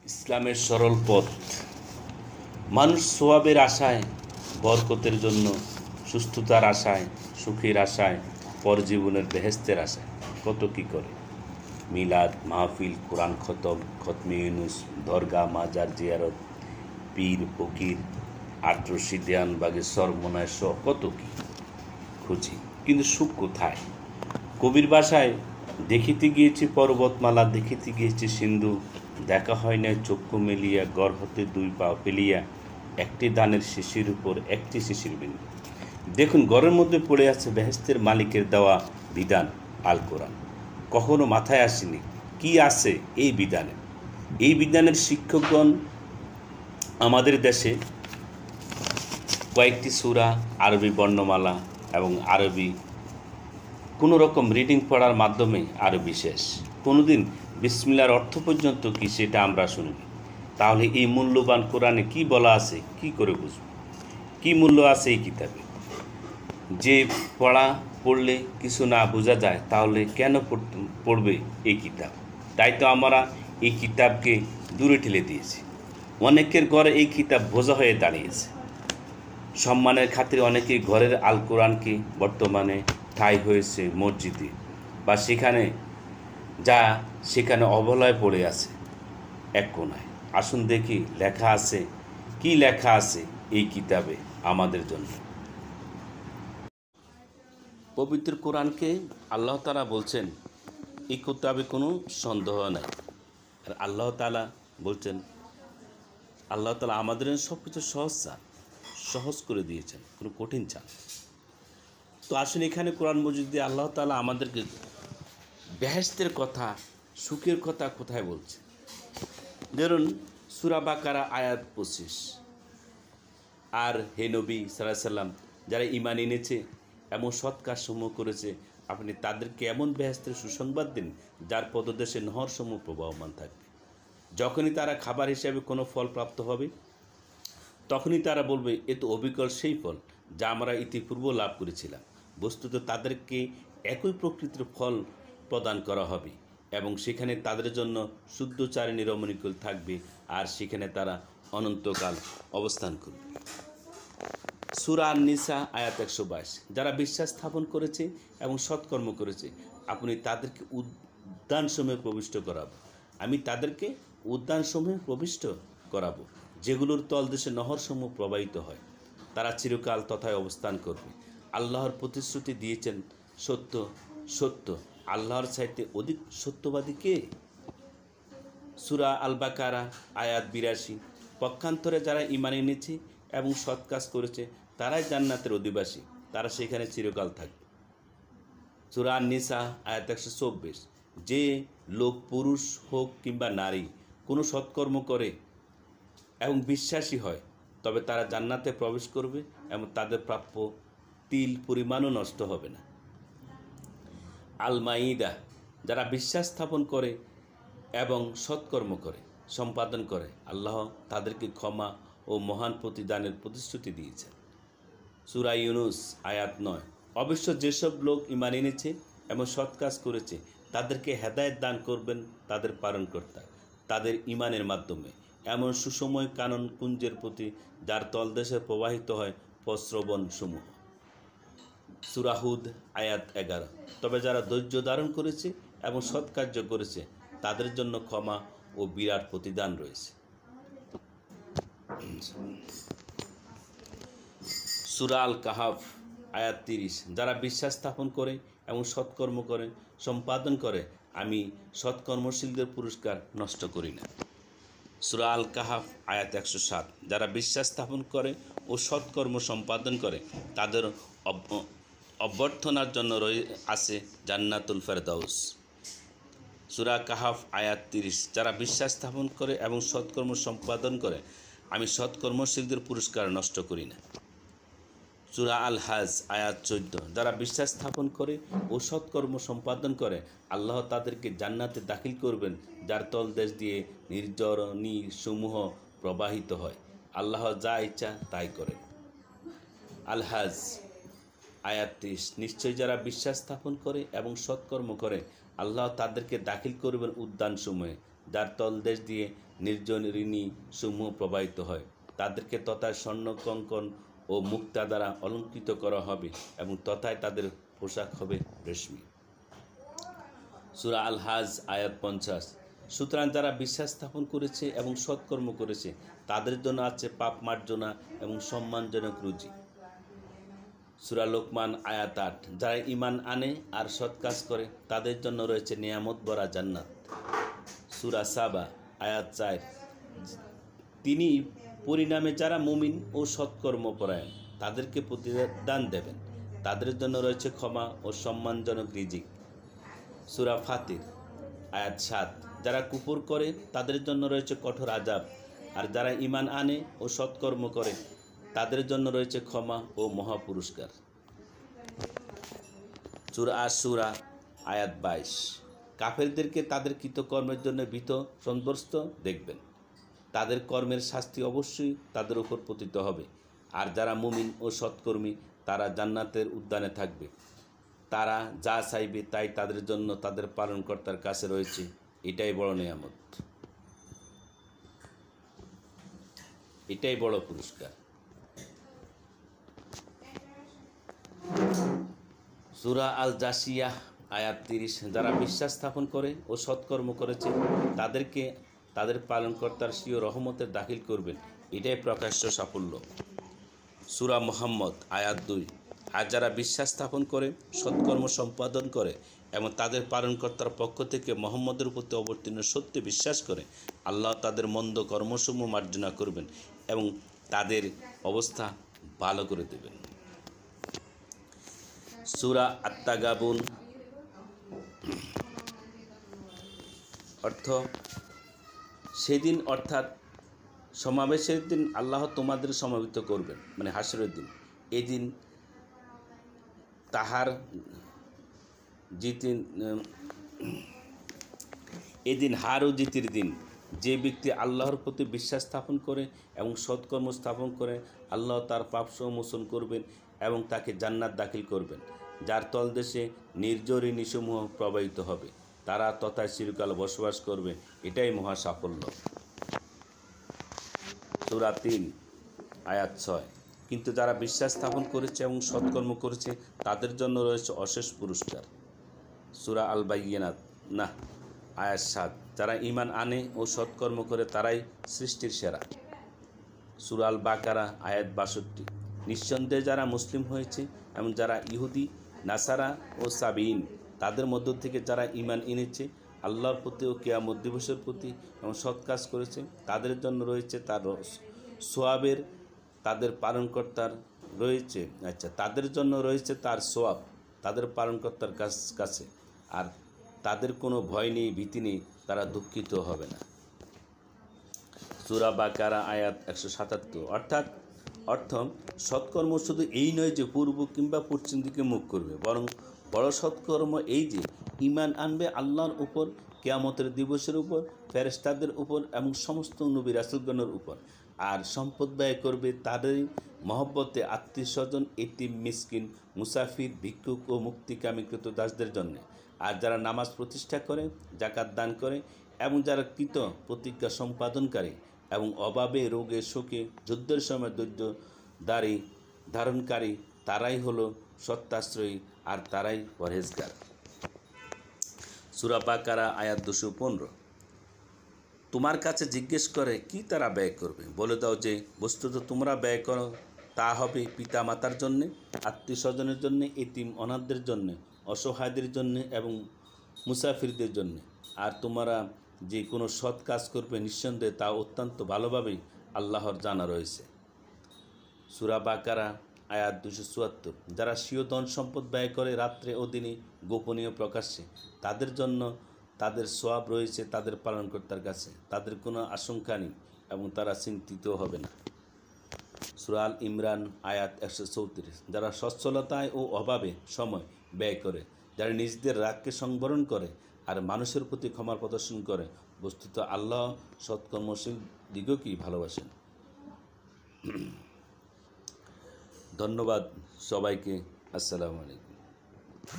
ইসলামের সরল পথ। মানুষ সোয়াবের আশায়, বরকতের জন্য, সুস্থতার আশায়, সুখের আশায়, পরজীবনের বেহেস্তের আশায় কত কি করে। মিলাদ, মাহফিল, কোরআন খতম, খতমে ইউনুস, দরগা, মাজার জিয়ারত, পীর ফকির, আটরশি দেয়ান বাগে সরমনায় সহ কত কি খুঁজি, কিন্তু সুখ কোথায়? কবির বাসায় দেখিতে গিয়েছি পর্বতমালা, দেখিতে গিয়েছি সিন্ধু, দেখা হয় না চক্ষু মেলিয়া, গড় হতে দুই পা ফেলিয়া, একটি দানের শিশির উপর একটি শিশির বিন্দু। দেখুন, ঘরের মধ্যে পড়ে আছে বেহেস্তের মালিকের দেওয়া বিধান আল কোরআন। কখনো মাথায় আসেনি কি আছে এই বিধানে। এই বিধানের শিক্ষকগণ আমাদের দেশে কয়েকটি সূরা, আরবি বর্ণমালা এবং আরবি কোনো রকম রিডিং পড়ার মাধ্যমে আরও বিশেষ। কোনোদিন বিসমিল্লার অর্থ পর্যন্ত কি সেটা আমরা শুনি। তাহলে এই মূল্যবান কোরআনে কি বলা আছে কি করে বুঝব? কি মূল্য আছে এই কিতাবে? যে পড়লে কিছু না বোঝা যায়, তাহলে কেন পড়বে এই কিতাব? তাই তো আমরা এই কিতাবকে দূরে ঠেলে দিয়েছি। অনেকের ঘরে এই কিতাব বোঝা হয়ে দাঁড়িয়েছে। সম্মানের খাতিরে অনেকেই ঘরের আল কোরআনকে বর্তমানে ঠাঁই হয়েছে মসজিদে বা সেখানে অবহেলায় পড়ে আছে এক কোনায়। আসুন দেখি লেখা আছে কি লেখা আছে এই কিতাবে আমাদের জন্য। পবিত্র কোরআনকে আল্লাহ তাআলা বলছেন এই কিতাবে কোনো সন্দেহ নাই। আর আল্লাহ তাআলা বলছেন, আল্লাহ তাআলা আমাদের সব কিছু সহজ করে দিয়েছেন, কোনো কঠিন চান। তো আসুন এখানে কোরআন মজিদে আল্লাহ তাআলা আমাদেরকে বেহেশতের কথা, সুখের কথা কোথায় বলছে? ধরুন সূরা বাকারা আয়াত 25। আর হে নবী সাল্লাল্লাহু আলাইহি সাল্লাম, যারা ঈমান এনেছে এমন সৎ কাজসমূহ করেছে, আপনি তাদেরকে এমন বেহেশতের সুসংবাদ দিন যার পদদেশে নহরসমূহ প্রবাহমান থাকবে। যখনই তারা খাবার হিসাবে কোনো ফল প্রাপ্ত হবে, তখনই তারা বলবে, এ তো অবিকল সেই ফল যা আমরা ইতিপূর্বে লাভ করেছিলাম। বস্তুত তাদেরকে একই প্রকৃতির ফল প্রদান করা হবে এবং সেখানে তাদের জন্য শুদ্ধচারিণী রমণীকুল থাকবে, আর সেখানে তারা অনন্তকাল অবস্থান করবে। সূরা আন-নিসা আয়াত 122। যারা বিশ্বাস স্থাপন করেছে এবং সৎকর্ম করেছে, আপনি তাদেরকে উদ্যানসমূহে প্রবিষ্ট করাবো। আমি তাদেরকে উদ্যানসমূহে প্রবিষ্ট করাবো, যেগুলোর তলদেশে নহরসমূহ প্রবাহিত হয়। তারা চিরকাল তথায় অবস্থান করবে। আল্লাহর প্রতিশ্রুতি দিয়েছেন সত্য সত্য। আল্লাহর চাইতে অধিক সত্যবাদী কে? সূরা আল বাকারা আয়াত 82। পক্ষান্তরে যারা ঈমান এনেছে এবং সৎ কাজ করেছে তারাই জান্নাতের অধিবাসী, তারা সেখানে চিরকাল থাকবে। সূরা আন-নিসা আয়াত 124। যে লোক, পুরুষ হোক কিংবা নারী, কোনো সৎকর্ম করে এবং বিশ্বাসী হয়, তবে তারা জান্নাতে প্রবেশ করবে এবং তাদের প্রাপ্য তিল পরিমাণও নষ্ট হবে না। আল মাইদা। যারা বিশ্বাস স্থাপন করে এবং সৎকর্ম করে সম্পাদন করে, আল্লাহ তাদেরকে ক্ষমা ও মহান প্রতিদানের প্রতিশ্রুতি দিয়েছেন। সূরা ইউনুস আয়াত 9। অবশ্য যেসব লোক ঈমান এনেছে এবং সৎ কাজ করেছে তাদেরকে হেদায়েত দান করবেন তাদের পালনকর্তা, তাদের ঈমানের মাধ্যমে এমন সুসময় কানন কুঞ্জের প্রতি যার তলদেশে প্রবাহিত হয় প্রস্রবণ সমূহ। সূরা হুদ আয়াত 11। তবে যারা ধৈর্য ধারণ করেছে এবং সৎ কার্য করেছে তাদের জন্য ক্ষমা ও বিরাট প্রতিদান রয়েছে। সূরা আল কাহাফ আয়াত 30। যারা বিশ্বাস স্থাপন করে এবং সৎকর্ম করে সম্পাদন করে, আমি সৎকর্মশীলদের পুরস্কার নষ্ট করি না। সূরা আল কাহাফ আয়াত 107। যারা বিশ্বাস স্থাপন করে ও সৎকর্ম সম্পাদন করে তাদের অভ্যর্থনার জন্য আছে জান্নাতুল ফেরদাউস। সূরা কাহাফ আয়াত 30। যারা বিশ্বাস স্থাপন করে এবং সৎকর্ম সম্পাদন করে, আমি সৎকর্মশীলদের পুরস্কার নষ্ট করি না। সূরা আল হাজ আয়াত 14। যারা বিশ্বাস স্থাপন করে ও সৎকর্ম সম্পাদন করে, আল্লাহ তাদেরকে জান্নাতে দাখিল করবেন যার তলদেশ দিয়ে নির্ঝরণী সমূহ প্রবাহিত হয়। আল্লাহ যা ইচ্ছা তাই করেন। আল হাজ আয়াত 30। নিশ্চয়ই যারা বিশ্বাস স্থাপন করে এবং সৎকর্ম করে, আল্লাহ তাদেরকে দাখিল করবেন উদ্যানসমূহে, যার তলদেশ দিয়ে নির্জন ঋণী সমূহ প্রবাহিত হয়। তাদেরকে তথায় স্বর্ণ কঙ্কন ও মুক্তা দ্বারা অলঙ্কৃত করা হবে এবং তথায় তাদের পোশাক হবে রেশমি। সূরা আল হাজ আয়াত 50। সুতরাং যারা বিশ্বাস স্থাপন করেছে এবং সৎকর্ম করেছে তাদের জন্য আছে পাপ মার্জনা এবং সম্মানজনক রুজি। সূরা লোকমান আয়াত 8। যারা ঈমান আনে আর সৎ কাজ করে তাদের জন্য রয়েছে নিয়ামত ভরা জান্নাত। সূরা সাবা আয়াত 4। তিনি পরিণামে যারা মুমিন ও সৎকর্মপরায়ণ তাদেরকে প্রতিদান দেবেন, তাদের জন্য রয়েছে ক্ষমা ও সম্মানজনক রিজিক। সূরা ফাতির আয়াত 7। যারা কুফর করে তাদের জন্য রয়েছে কঠোর আযাব, আর যারা ঈমান আনে ও সৎকর্ম করে তাদের জন্য রয়েছে ক্ষমা ও মহা পুরস্কার। সূরা আশ-শূরা আয়াত 22। কাফেরদেরকে তাদের কৃতকর্মের জন্য ভীত সন্ত্রস্ত দেখবেন, তাদের কর্মের শাস্তি অবশ্যই তাদের উপর পতিত হবে। আর যারা মুমিন ও সৎকর্মী তারা জান্নাতের উদ্যানে থাকবে, তারা যা চাইবে তাই তাদের জন্য তাদের পালনকর্তার কাছে রয়েছে, এটাই বড় নিয়ামত, এটাই বড় পুরস্কার। সূরা আল জাসিয়াহ আয়াত 30। যারা বিশ্বাস স্থাপন করে ও সৎকর্ম করেছে তাদেরকে তাদের পালনকর্তার স্বীয় রহমতে দাখিল করবেন, এটাই প্রকাশ্য সাফল্য। সূরা মুহাম্মদ আয়াত 2। আর যারা বিশ্বাস স্থাপন করে সৎকর্ম সম্পাদন করে এবং তাদের পালনকর্তার পক্ষ থেকে মুহাম্মদের প্রতি অবতীর্ণ সত্যে বিশ্বাস করে আল্লাহ তাদের মন্দ কর্মসমূহ মার্জনা করবেন এবং তাদের অবস্থা ভালো করে দেবেন। সূরা আত-তাগাবুন অর্থ সেদিন অর্থাৎ সমাবেশের দিন আল্লাহ তোমাদের সমাবেত করবেন, মানে হাসরের দিন। এদিন তাহার এদিন হার ও জিতির দিন। যে ব্যক্তি আল্লাহর প্রতি বিশ্বাস স্থাপন করে এবং সৎকর্ম স্থাপন করে আল্লাহ তার পাপসমূহ মোচন করবেন এবং তাকে জান্নাত দাখিল করবেন, যার তলদেশে নির্জরিণীসমূহ প্রবাহিত হবে। তারা তথায় চিরকাল বসবাস করবে, এটাই মহা সাফল্য। সূরা 3 আয়াত 6। কিন্তু যারা বিশ্বাস স্থাপন করেছে এবং সৎকর্ম করেছে তাদের জন্য রয়েছে অশেষ পুরস্কার। সূরা আল বাইয়িনাত আয়াত 7। যারা ঈমান আনে ও সৎকর্ম করে তারাই সৃষ্টির সেরা। সূরা আল বাকারা আয়াত 62। নিঃসন্দেহে যারা মুসলিম হয়েছে এবং যারা ইহুদি, নাসারা ও সাবিঈন তাদের মধ্য থেকে যারা ঈমান এনেছে আল্লাহর প্রতি ও কিয়ামত দিবসের প্রতি এবং সৎ কাজ করেছে তাদের জন্য রয়েছে তার সোয়াবের, তাদের পালনকর্তার রয়েছে তাদের জন্য রয়েছে তার সোয়াব তাদের পালনকর্তার কাছে, আর তাদের কোনো ভয় নেই, ভীতি নেই, তারা দুঃখিত হবে না। সূরা বাকারা আয়াত 177। অর্থ সৎকর্ম শুধু এই নয় যে পূর্ব কিংবা পশ্চিম দিকে মুখ করবে, বরং বড় সৎকর্ম এই যে ঈমান আনবে আল্লাহর উপর, কিয়ামতের দিবসের উপর, ফেরেশতাদের উপর এবং সমস্ত নবী রাসূলগণের উপর, আর সম্পদ ব্যয় করবে তাদের মহব্বতে আত্মীয় স্বজন, এতিম, মিসকিন, মুসাফির, ভিক্ষুক ও মুক্তিকামী কৃতদাসদের জন্য। আর যারা নামাজ প্রতিষ্ঠা করে, যাকাত দান করে এবং যারা কৃত প্রতিজ্ঞা সম্পাদনকারী এবং অভাবে, রোগে, শোকে, যুদ্ধের সময় ধৈর্য ধারণকারী তারাই হলো সত্যাশ্রয়ী আর তারাই পরহেজগার। সূরা বাকারা আয়াত 215। তোমার কাছে জিজ্ঞেস করে কি তারা ব্যয় করবে, বলে দাও যে বস্তুত তোমরা ব্যয় করো তা হবে পিতা মাতার জন্যে, আত্মীয় স্বজনের জন্যে, এতিম অনাথদের জন্যে, অসহায়দের জন্যে এবং মুসাফিরদের জন্যে। আর তোমরা যে কোনো সৎ কাজ করবে নিঃসন্দেহে তা অত্যন্ত ভালোভাবেই আল্লাহর জানা রয়েছে। সূরা বাকারা আয়াত 274। যারা স্বীয় ধন সম্পদ ব্যয় করে রাত্রে ও দিনে, গোপনীয় প্রকাশ্যে, তাদের জন্য তাদের সোয়াব রয়েছে তাদের পালনকর্তার কাছে, তাদের কোনো আশঙ্কা নেই এবং তারা চিন্তিত হবে না। সূরা আল ইমরান আয়াত 134। যারা সচ্ছলতায় ও অভাবে সময় ব্যয় করে, যারা নিজেদের রাগকে সংবরণ করে আর মানুষের প্রতি ক্ষমা প্রদর্শন করে, বস্তুত আল্লাহ সৎকর্মশীল দিগকেই ভালোবাসেন। ধন্যবাদ সবাইকে। আসসালামু আলাইকুম।